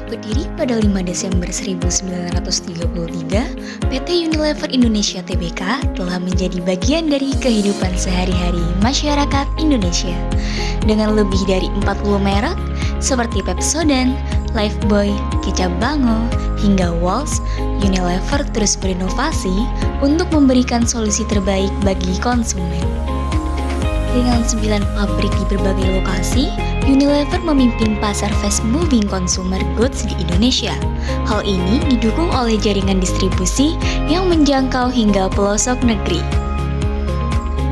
Berdiri pada 5 Desember 1933, PT Unilever Indonesia Tbk telah menjadi bagian dari kehidupan sehari-hari masyarakat Indonesia. Dengan lebih dari 40 merek seperti Pepsodent, Lifebuoy, Kecap Bango, hingga Wall's, Unilever terus berinovasi untuk memberikan solusi terbaik bagi konsumen. Dengan 9 pabrik di berbagai lokasi, Unilever memimpin pasar fast-moving consumer goods di Indonesia. Hal ini didukung oleh jaringan distribusi yang menjangkau hingga pelosok negeri.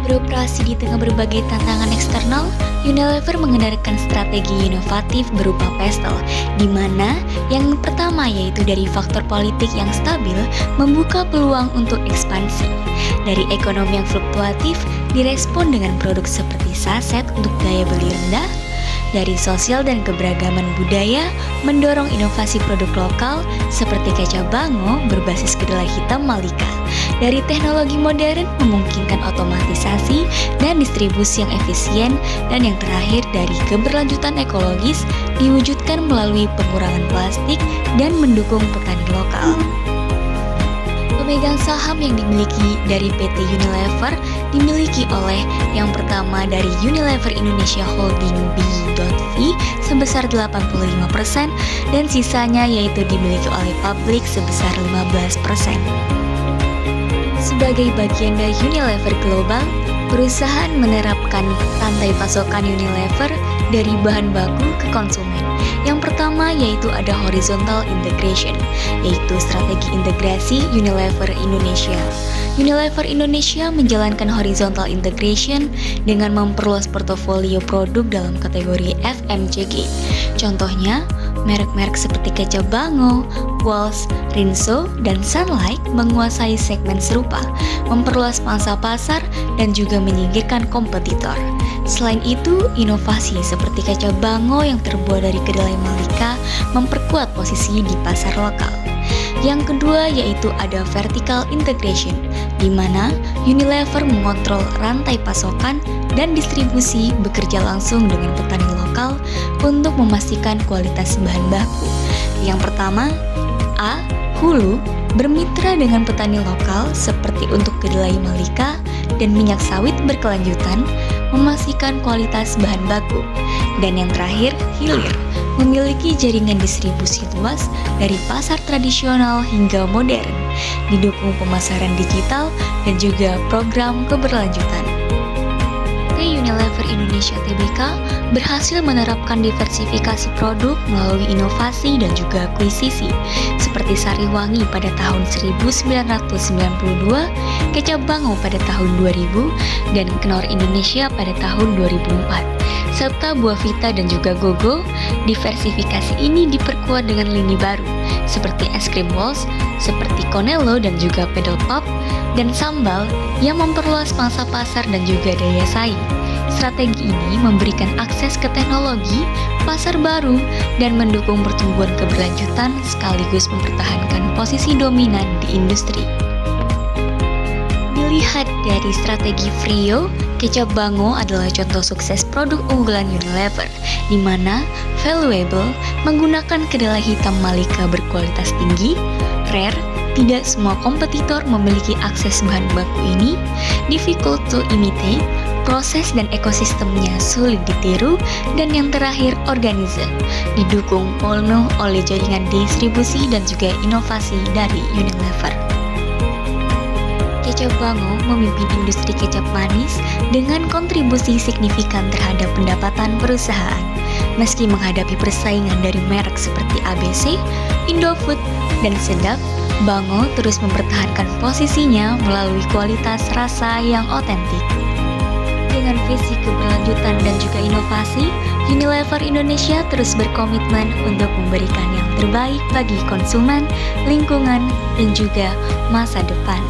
Beroperasi di tengah berbagai tantangan eksternal, Unilever mengendarkan strategi inovatif berupa pestle, di mana yang pertama yaitu dari faktor politik yang stabil membuka peluang untuk ekspansi. Dari ekonomi yang fluktuatif, direspon dengan produk seperti saset untuk daya beli rendah. Dari sosial dan keberagaman budaya, mendorong inovasi produk lokal seperti Kecap Bango berbasis kedelai hitam Malika. Dari teknologi modern memungkinkan otomatisasi dan distribusi yang efisien. Dan yang terakhir dari keberlanjutan ekologis diwujudkan melalui pengurangan plastik dan mendukung petani lokal. Pemegang saham yang dimiliki dari PT Unilever dimiliki oleh yang pertama dari Unilever Indonesia Holding B.V sebesar 85% dan sisanya yaitu dimiliki oleh publik sebesar 15%. Sebagai bagian dari Unilever Global, perusahaan menerapkan rantai pasokan Unilever dari bahan baku ke konsumen. Yang pertama yaitu ada horizontal integration, yaitu strategi integrasi Unilever Indonesia. Unilever Indonesia menjalankan horizontal integration dengan memperluas portofolio produk dalam kategori FMCG. Contohnya, merek-merek seperti Kecap Bango, Wall's, Rinso, dan Sunlight menguasai segmen serupa, memperluas pangsa pasar, dan juga menyingkirkan kompetitor. Selain itu, inovasi seperti Kecap Bango yang terbuat dari kedelai Malika memperkuat posisi di pasar lokal. Yang kedua yaitu ada vertical integration, di mana Unilever mengontrol rantai pasokan dan distribusi bekerja langsung dengan petani lokal untuk memastikan kualitas bahan baku. Yang pertama, A. Hulu bermitra dengan petani lokal seperti untuk kedelai Malika dan minyak sawit berkelanjutan, memastikan kualitas bahan baku. Dan yang terakhir, hilir memiliki jaringan distribusi luas dari pasar tradisional hingga modern, didukung pemasaran digital dan juga program keberlanjutan. Unilever Indonesia Tbk berhasil menerapkan diversifikasi produk melalui inovasi dan juga akuisisi seperti Sariwangi pada tahun 1992, Kecap Bango pada tahun 2000, dan Knorr Indonesia pada tahun 2004. Serta Buah Vita dan juga Gogo, diversifikasi ini diperkuat dengan lini baru seperti es krim Wall's, seperti Konelo dan juga Pedal Pop, dan Sambal yang memperluas pangsa pasar dan juga daya saing. Strategi ini memberikan akses ke teknologi, pasar baru, dan mendukung pertumbuhan keberlanjutan sekaligus mempertahankan posisi dominan di industri. Dilihat dari strategi Frio, Kecap Bango adalah contoh sukses produk unggulan Unilever, di mana valuable menggunakan kedelai hitam Malika berkualitas tinggi, rare, tidak semua kompetitor memiliki akses bahan baku ini, difficult to imitate, proses dan ekosistemnya sulit ditiru, dan yang terakhir organizer, didukung penuh oleh jaringan distribusi dan juga inovasi dari Unilever. Kecap Bango memimpin industri kecap manis dengan kontribusi signifikan terhadap pendapatan perusahaan. Meski menghadapi persaingan dari merek seperti ABC, Indofood, dan Sedap, Bango terus mempertahankan posisinya melalui kualitas rasa yang otentik. Dengan visi keberlanjutan dan juga inovasi, Unilever Indonesia terus berkomitmen untuk memberikan yang terbaik bagi konsumen, lingkungan, dan juga masa depan.